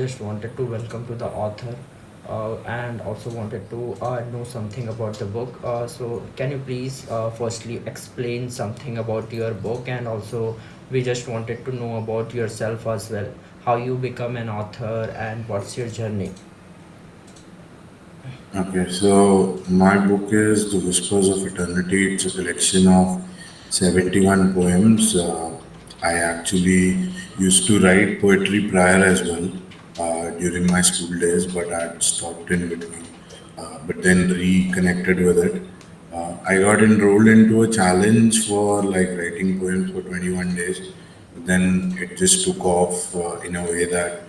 just wanted to welcome to the author and also wanted to know something about the book. So, can you please firstly explain something about your book, and also we just wanted to know about yourself as well, how you become an author and what's your journey. Okay, so my book is The Whispers of Eternity. It's a collection of 71 poems. I actually used to write poetry prior as well during my school days, but I had stopped in between, but then reconnected with it. I got enrolled into a challenge for like writing poems for 21 days. But then it just took off in a way that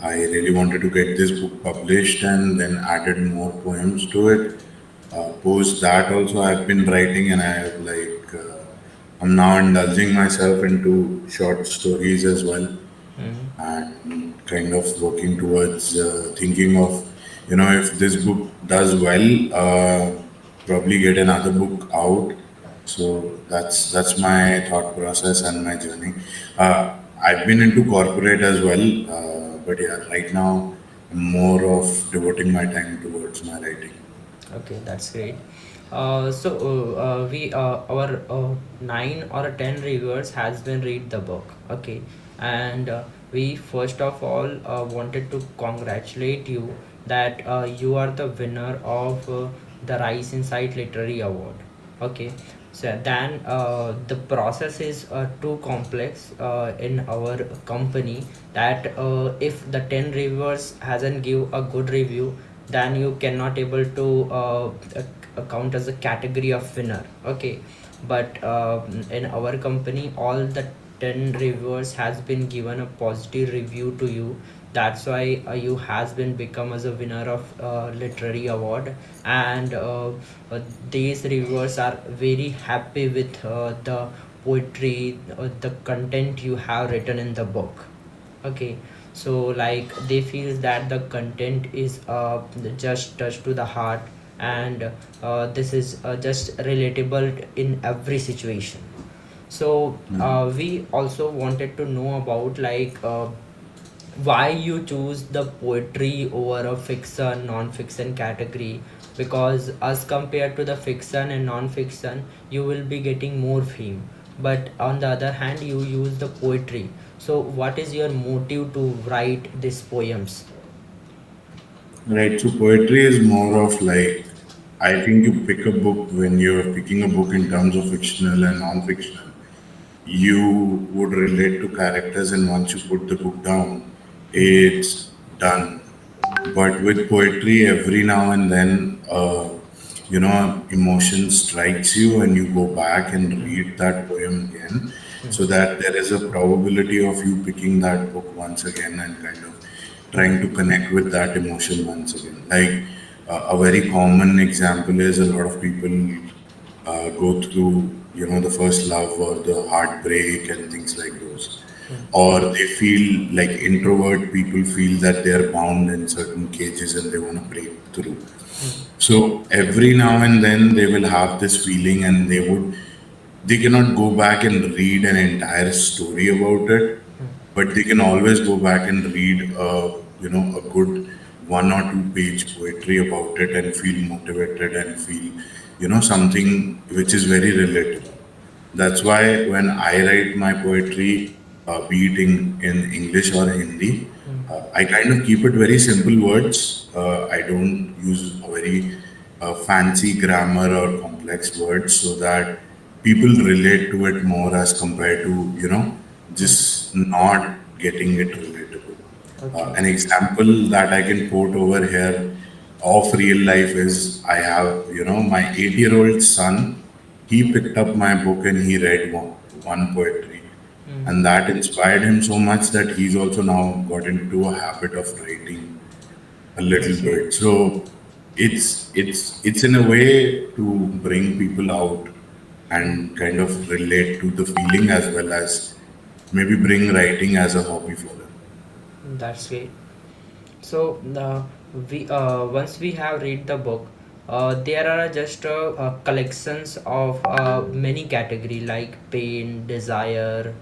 I really wanted to get this book published and then added more poems to it. Post that also I've been writing and I have I'm now indulging myself into short stories as well Mm-hmm. and kind of working towards thinking of if this book does well, probably get another book out. So that's my thought process and my journey. I've been into corporate as well, but yeah, right now I'm more of devoting my time towards my writing. Okay, that's great. We our 9 or 10 reviewers has been read the book. Okay, and we first of all wanted to congratulate you that you are the winner of the Rise Insight Literary Award. Okay, so then the process is too complex in our company that if the 10 reviewers hasn't give a good review, then you cannot able to count as a category of winner. Okay, but in our company all the 10 reviewers has been given a positive review to you. That's why you has been become as a winner of literary award. And these reviewers are very happy with the poetry, the content you have written in the book. Okay, so like they feel that the content is just touch to the heart, and this is just relatable in every situation. So we also wanted to know about like why you choose the poetry over a fiction non-fiction category, because as compared to the fiction and non-fiction you will be getting more fame, but on the other hand you use the poetry. So what is your motive to write these poems? Right, so poetry is more of like, I think you pick a book when you're picking a book in terms of fictional and non-fictional. You would relate to characters, and once you put the book down, it's done. But with poetry, every now and then, emotion strikes you, and you go back and read that poem again, so that there is a probability of you picking that book once again and kind of trying to connect with that emotion once again. Like a very common example is a lot of people go through, the first love or the heartbreak and things like those. Or they feel like introvert people feel that they're bound in certain cages and they want to break through. So every now and then they will have this feeling and they cannot go back and read an entire story about it, but they can always go back and read a good 1 or 2 page poetry about it and feel motivated and feel something which is very relatable. That's why when I write my poetry, be it in English or Hindi, I kind of keep it very simple words. I don't use a very fancy grammar or complex words so that people relate to it more as compared to, just not getting it relatable. Okay. An example that I can quote over here of real life is I have, my 8-year-old son, he picked up my book and he read one poetry. And that inspired him so much that he's also now got into a habit of writing a little That's great. bit. So it's in a way to bring people out and kind of relate to the feeling as well as maybe bring writing as a hobby for them. That's great. So we once we have read the book, there are just collections of many category like pain, desire,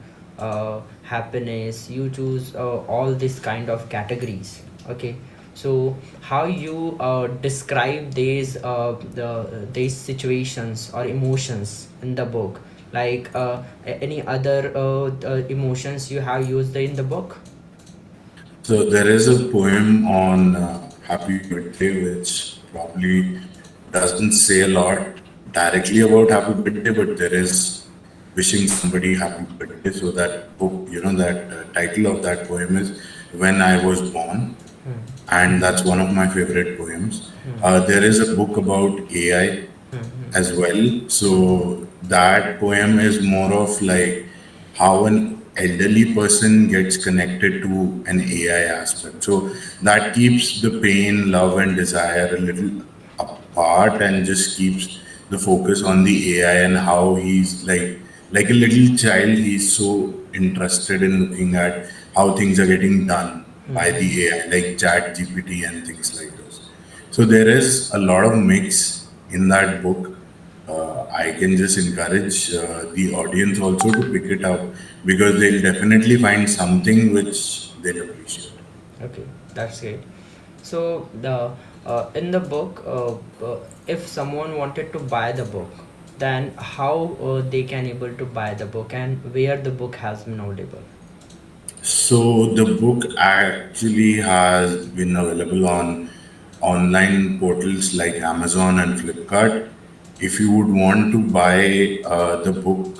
happiness, you choose all this kind of categories. Okay, so how you describe these situations or emotions in the book, like any other emotions you have used in the book? So there is a poem on Happy Birthday, which probably doesn't say a lot directly about Happy Birthday, but there is wishing somebody Happy Birthday. So that book, that title of that poem is When I Was Born, and that's one of my favorite poems. There is a book about AI as well. So that poem is more of like how an elderly person gets connected to an AI aspect. So that keeps the pain, love, and desire a little apart and just keeps the focus on the AI and how he's like a little child. He's so interested in looking at how things are getting done by the AI, like Chat GPT and things like those. So there is a lot of mix in that book. I can just encourage the audience also to pick it up because they'll definitely find something which they'll appreciate. Okay, that's great. So the in the book, if someone wanted to buy the book, then how they can able to buy the book and where the book has been audible? So the book actually has been available on online portals like Amazon and Flipkart. If you would want to buy the book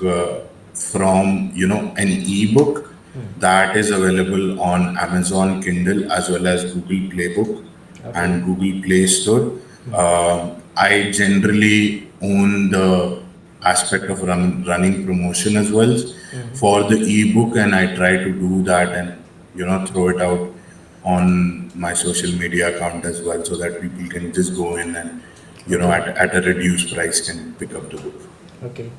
from an ebook, that is available on Amazon Kindle as well as Google Playbook Okay. and Google Play Store. I generally own the aspect of running promotion as well for the ebook, and I try to do that and throw it out on my social media account as well, so that people can just go in and Okay. at a reduced price can pick up the book. Okay.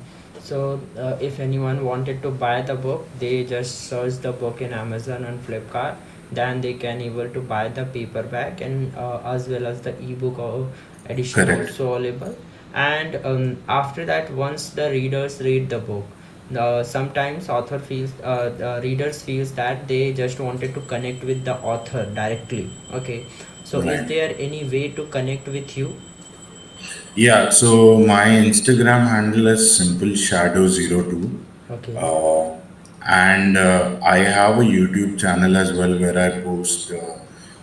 So if anyone wanted to buy the book, they just search the book in Amazon and Flipkart. Then they can able to buy the paperback and as well as the ebook or edition Correct. also available. And after that, once the readers read the book, sometimes author feels the readers feels that they just wanted to connect with the author directly. Okay. So is Right. there any way to connect with you? Yeah, so my Instagram handle is simpleshadow02. Okay. Uh, and I have a YouTube channel as well where I post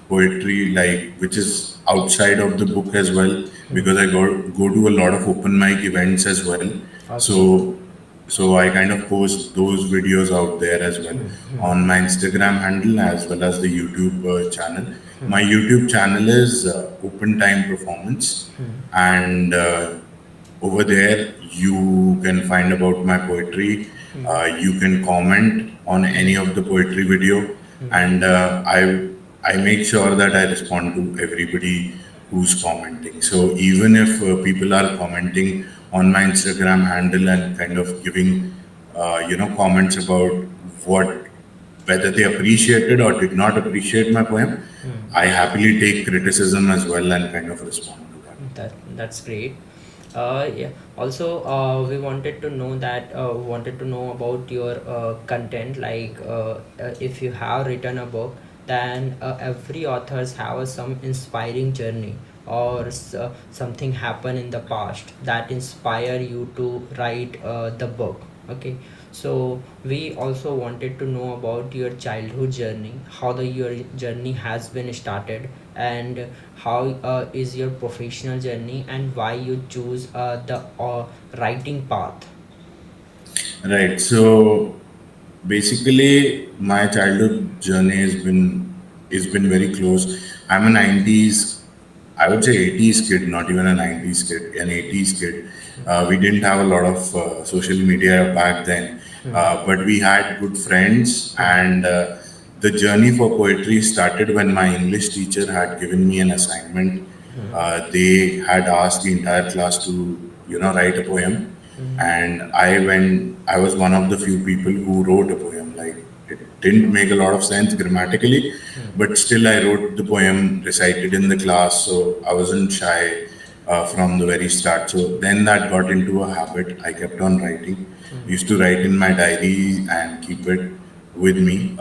poetry, like which is outside of the book as well, because I go to a lot of open mic events as well. Okay. So I kind of post those videos out there as well on my Instagram handle as well as the YouTube channel. My YouTube channel is Open Time Performance, and over there you can find about my poetry. You can comment on any of the poetry video, and I make sure that I respond to everybody who's commenting. So even if people are commenting on my Instagram handle and kind of giving comments about what whether they appreciated or did not appreciate my poem, I happily take criticism as well and kind of respond to that. That's great. Yeah. Also, we wanted to know about your content. Like, if you have written a book, then every authors have some inspiring journey or something happen in the past that inspire you to write the book. Okay. So we also wanted to know about your childhood journey, how the your journey has been started, and how is your professional journey, and why you choose the writing path. Right. So basically, my childhood journey has been very close. I'm a '90s, I would say '80s kid, not even a '90s kid, an '80s kid. We didn't have a lot of social media back then, but we had good friends, and the journey for poetry started when my English teacher had given me an assignment. They had asked the entire class to write a poem, and I was one of the few people who wrote a poem. Like, it didn't make a lot of sense grammatically, but still I wrote the poem, recited in the class. So I wasn't shy, from the very start. So then that got into a habit. I kept on writing. Used to write in my diary and keep it with me.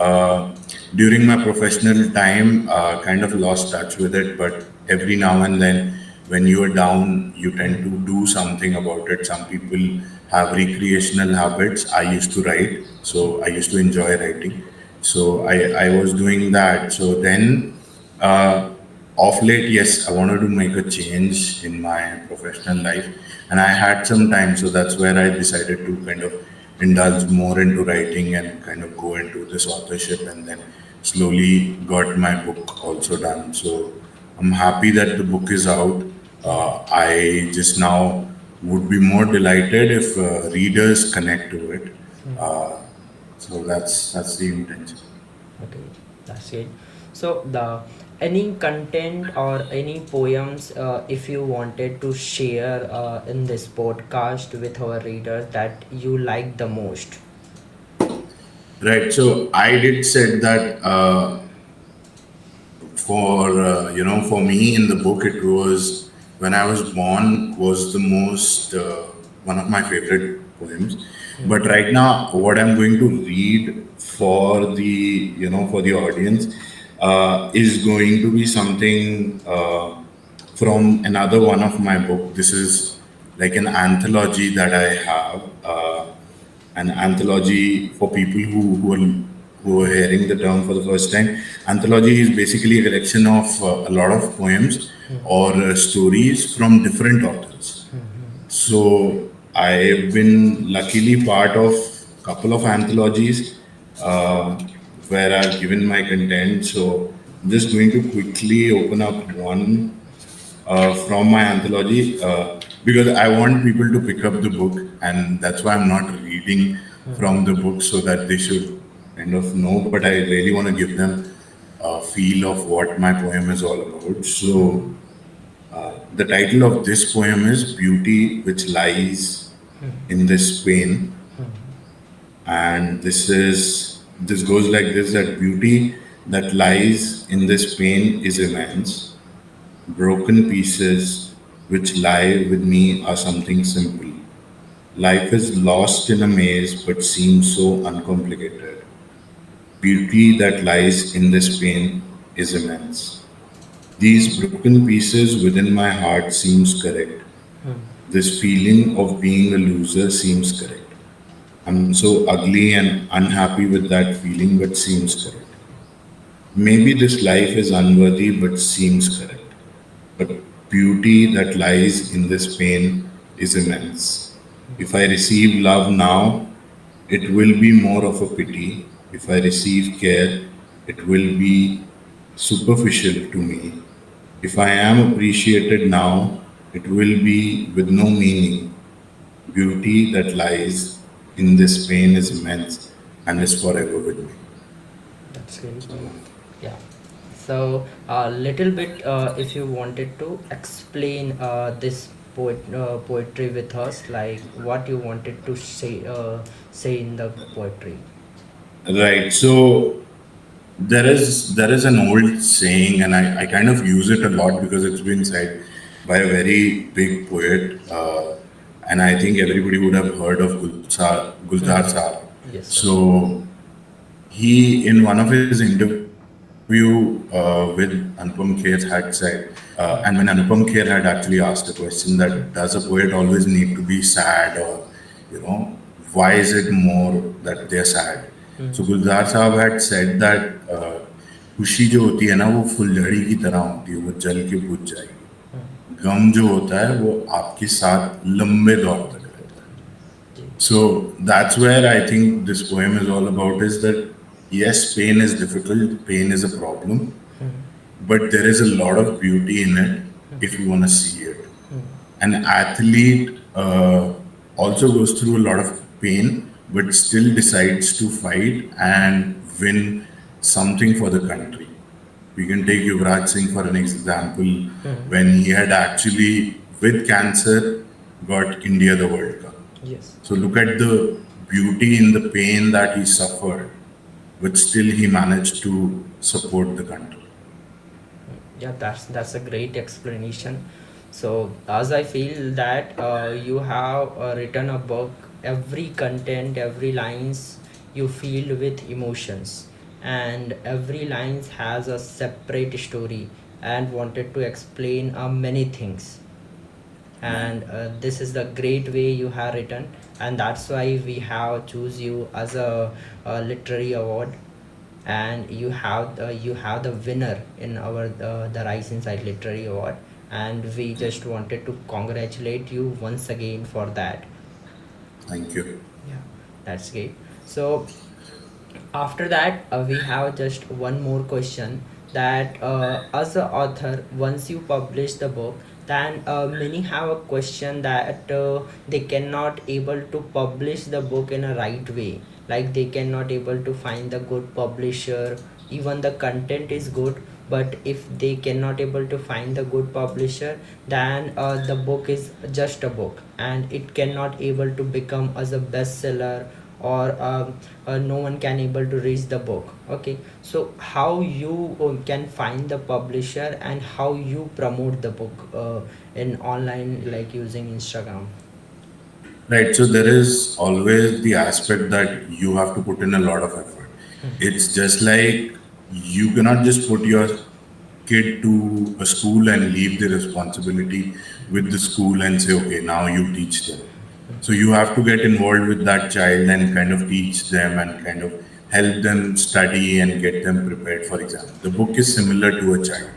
During my professional time, kind of lost touch with it, but every now and then, when you are down, you tend to do something about it. Some people have recreational habits. I used to write, so I used to enjoy writing. So I was doing that. So then uh, of late, yes, I wanted to make a change in my professional life, and I had some time, so that's where I decided to kind of indulge more into writing and kind of go into this authorship, and then slowly got my book also done. So I'm happy that the book is out. I just now would be more delighted if readers connect to it. So that's the intention. Okay, that's it. So the any content or any poems, if you wanted to share in this podcast with our readers that you like the most. Right. So I did said that for for me in the book it was when I was born was the most one of my favorite poems. But right now, what I'm going to read for the for the audience is going to be something from another one of my book. This is like an anthology that I have. An anthology for people who are hearing the term for the first time. Anthology is basically a collection of a lot of poems or stories from different authors. So I've been luckily part of a couple of anthologies uh, where I've given my content. So I'm just going to quickly open up one from my anthology because I want people to pick up the book, and that's why I'm not reading from the book so that they should kind of know. But I really want to give them a feel of what my poem is all about. So the title of this poem is "Beauty Which Lies in This Pain," and this goes like this: that beauty that lies in this pain is immense. Broken pieces which lie with me are something simple. Life is lost in a maze but seems so uncomplicated. Beauty that lies in this pain is immense. These broken pieces within my heart seems correct. This feeling of being a loser seems correct. I'm so ugly and unhappy with that feeling but seems correct. Maybe this life is unworthy but seems correct. But beauty that lies in this pain is immense. If I receive love now, it will be more of a pity. If I receive care, it will be superficial to me. If I am appreciated now, it will be with no meaning. Beauty that lies in this pain is immense and is forever with me. That's great. Yeah. So a little bit, if you wanted to explain this poetry with us, like what you wanted to say in the poetry. Right. So there is an old saying, and I kind of use it a lot because it's been said by a very big poet, and I think everybody would have heard of Gulzar Saab. Yes, sir. So he, in one of his interview with Anupam Kher, had said, and when Anupam Kher had actually asked a question that does a poet always need to be sad, or you know, why is it more that they're sad? So Gulzar Saab had said that खुशी जो होती है ना वो फुलझड़ी की तरह होती है, वो जल के बुझ जाएगी. गम जो होता है वो आपके साथ लंबे दौर तक रहता है. जी. So that's where I think this poem is all about, is that yes, pain is difficult, pain is a problem, but there is a lot of beauty in it if you want to see it. An athlete also goes through a lot of pain, but still decides to fight and win something for the country. We can take Yuvraj Singh for an example, when he had actually, with cancer, got India the World Cup. Yes. So look at the beauty in the pain that he suffered, but still he managed to support the country. Yeah, that's a great explanation. So as I feel that you have written a book, every content, every lines you feel with emotions, and every lines has a separate story and wanted to explain many things. Yeah. And this is the great way you have written, and that's why we have choose you as a literary award. And you have the winner in our the Rise Inside Literary Award, and we just wanted to congratulate you once again for that. Thank you. Yeah, that's great. So after that we have just one more question, that as a author, once you publish the book, then many have a question that they cannot able to publish the book in a right way, like they cannot able to find the good publisher. Even the content is good, but if they cannot able to find the good publisher, then the book is just a book and it cannot able to become as a bestseller, or no one can able to reach the book. Okay, so how you can find the publisher and how you promote the book in online, like using Instagram? Right. So there is always the aspect that you have to put in a lot of effort. It's just like you cannot just put your kid to a school and leave the responsibility with the school and say, okay, now you teach them. So you have to get involved with that child and kind of teach them and kind of help them study and get them prepared for exam. The book is similar to a child.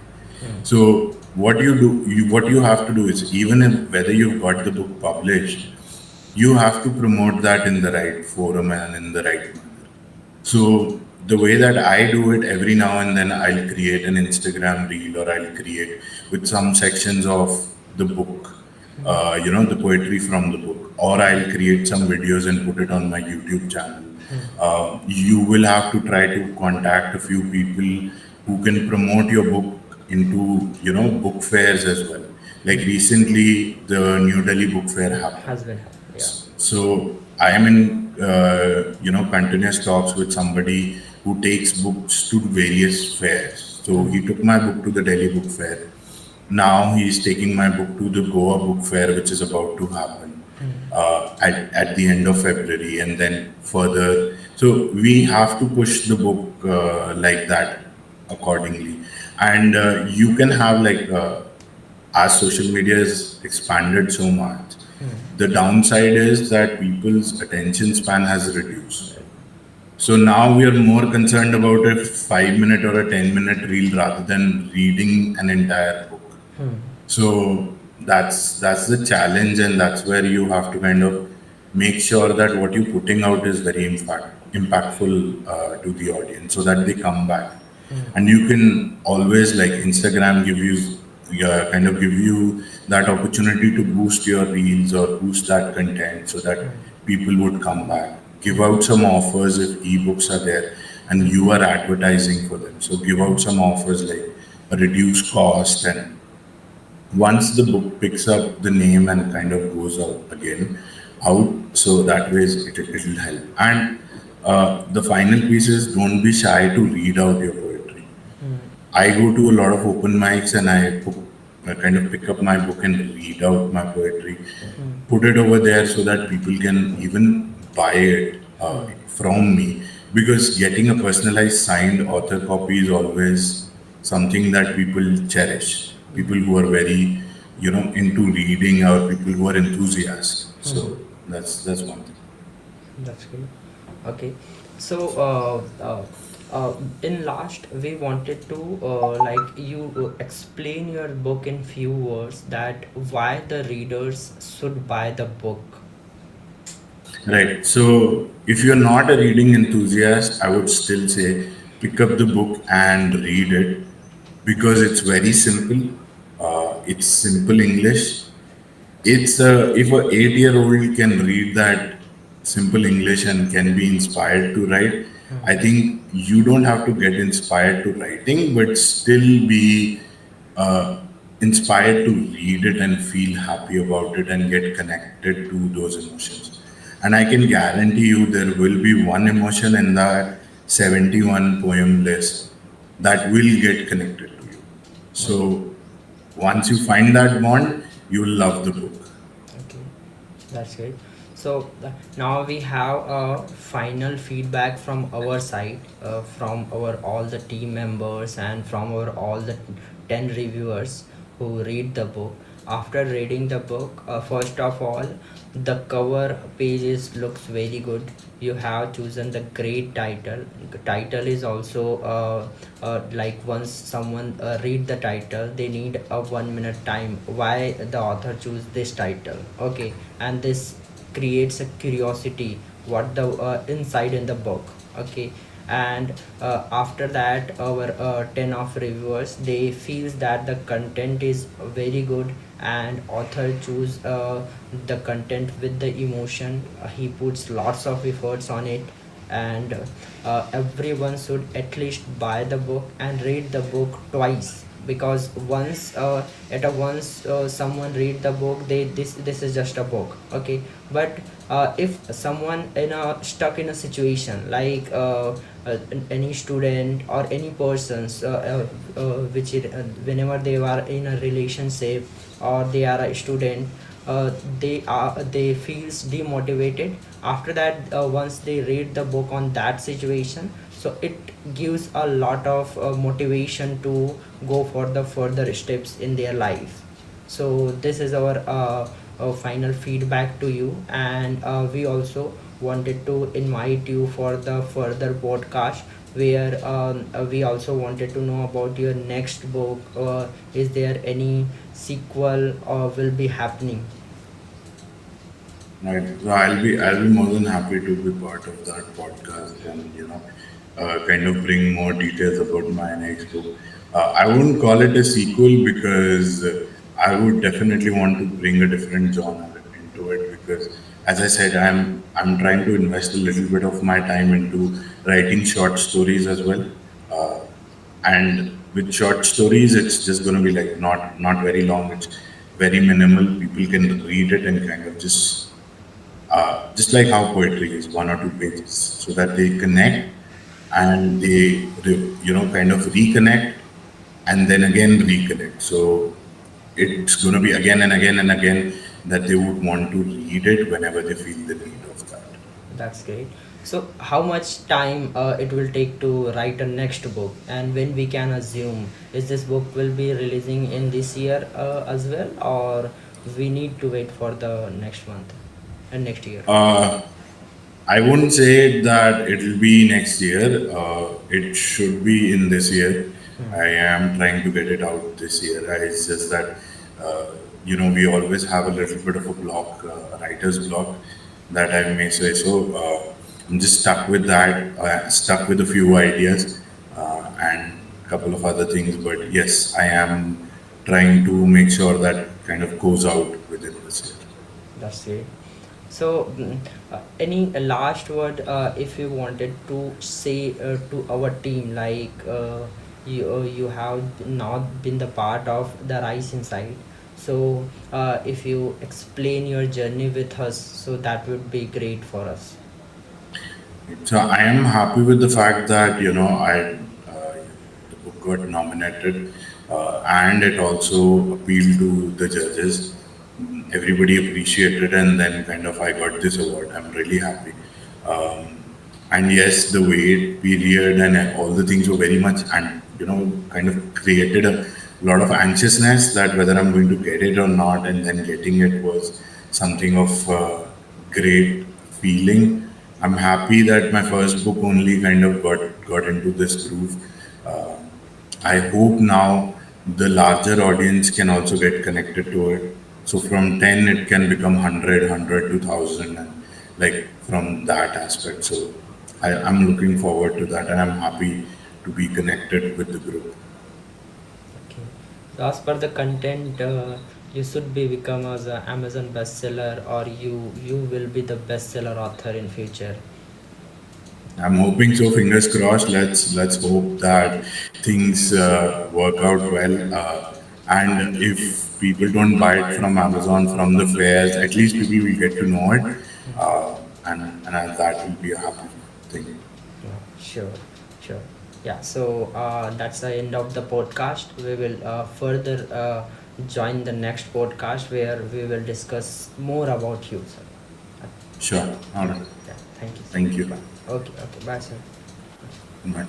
So what you have to do is, even if whether you've got the book published, you have to promote that in the right forum and in the right manner. So the way that I do it, every now and then I'll create an Instagram reel, or I'll create with some sections of the book, the poetry from the book, or I'll create some videos and put it on my YouTube channel. You will have to try to contact a few people who can promote your book into, book fairs as well. Like recently, the New Delhi Book Fair happened. Has been, yeah. So I am in continuous talks with somebody who takes books to various fairs. So he took my book to the Delhi Book Fair. Now he is taking my book to the Goa Book Fair, which is about to happen at the end of February, and then further. So we have to push the book like that accordingly, and you can have like. As social media has expanded so much, the downside is that people's attention span has reduced. So now we are more concerned about a 5 minute or a 10-minute reel rather than reading an entire book. So that's the challenge, and that's where you have to kind of make sure that what you're putting out is very impactful to the audience, so that they come back. And you can always, like, Instagram give you, yeah, kind of give you that opportunity to boost your reels or boost that content, so that people would come back. Give out some offers if ebooks are there and you are advertising for them. So give out some offers like a reduced cost, and once the book picks up the name and kind of goes out, so that way it'll help. And the final piece is, don't be shy to read out your poetry. I go to a lot of open mics and I kind of pick up my book and read out my poetry, put it over there so that people can even buy it from me. Because getting a personalized signed author copy is always something that people cherish. People who are very, into reading, or people who are enthusiasts. So that's one thing. That's good. Okay, so in last we wanted to like you explain your book in few words, that why the readers should buy the book. Right. So if you're not a reading enthusiast, I would still say pick up the book and read it, because it's very simple. It's simple English. It's if a 8-year-old can read that simple English and can be inspired to write, I think you don't have to get inspired to writing, but still be uh, inspired to read it and feel happy about it and get connected to those emotions. And I can guarantee you there will be one emotion in that 71 poem list that will get connected to you. Okay. So once you find that bond, you'll love the book. Okay, that's great. So now we have final feedback from our side, from our all the team members and from our all the 10 reviewers who read the book. After reading the book, first of all, the cover pages looks very good. You have chosen the great title. Title is also like once someone read the title, they need a 1 minute time why the author choose this title. Okay, and this creates a curiosity what the inside in the book. Okay, and after that our 10 of reviewers, they feels that the content is very good and author choose the content with the emotion. He puts lots of efforts on it, and everyone should at least buy the book and read the book twice, because once at a once someone read the book, they this is just a book. Okay, but if someone in a stuck in a situation like any student or any persons whenever they are in a relationship or they are a student, they feels demotivated. After that, once they read the book on that situation, so it gives a lot of motivation to go for the further steps in their life. So this is our final feedback to you, and we also wanted to invite you for the further podcast where we also wanted to know about your next book. Is there any sequel will be happening? Right. So I'll be more than happy to be part of that podcast and kind of bring more details about my next book. I wouldn't call it a sequel because I would definitely want to bring a different genre into it because, as I said, I'm trying to invest a little bit of my time into writing short stories as well. Uh, and with short stories, it's just going to be like not very long. It's very minimal. People can read it and kind of just like how poetry is 1 or 2 pages, so that they connect and they kind of reconnect and then again reconnect. So it's going to be again and again and again that they would want to read it whenever they feel the need of that. That's great. So, how much time it will take to write a next book, and when we can assume is this book will be releasing in this year as well, or we need to wait for the next month and next year? uh, I wouldn't say that it'll be next year. It should be in this year. I am trying to get it out this year. It's just that, uh, we always have a little bit of a block, a writer's block, that I may say. So I'm just stuck with that, stuck with a few ideas and a couple of other things. But yes, I am trying to make sure that kind of goes out within this year. That's great. So, any last word if you wanted to say to our team, like you have not been the part of the Rise Inside. So, if you explain your journey with us, so that would be great for us. So I am happy with the fact that the book got nominated, and it also appealed to the judges. Everybody appreciated, and then kind of I got this award. I'm really happy. Um, and yes, the wait period and all the things were very much, and kind of created a lot of anxiousness that whether I'm going to get it or not, and then getting it was something of great feeling. I'm happy that my first book only kind of got into this groove. Uh, I hope now the larger audience can also get connected to it. So from 10, it can become 100 to 1,000, and like from that aspect. So I'm looking forward to that, and I'm happy to be connected with the group. Okay. So as per the content, you should be become as a Amazon bestseller, or you will be the bestseller author in future. I'm hoping so. Fingers crossed. Let's hope that things work out well. And if people don't buy it from Amazon, from the fairs, at least people will get to know it, and that will be a happy thing. Yeah, sure, sure. Yeah, so that's the end of the podcast. We will further join the next podcast where we will discuss more about you, sir. Sure. All right. Yeah, thank you, sir. Thank you. Bye. Okay, okay, bye, sir. Bye.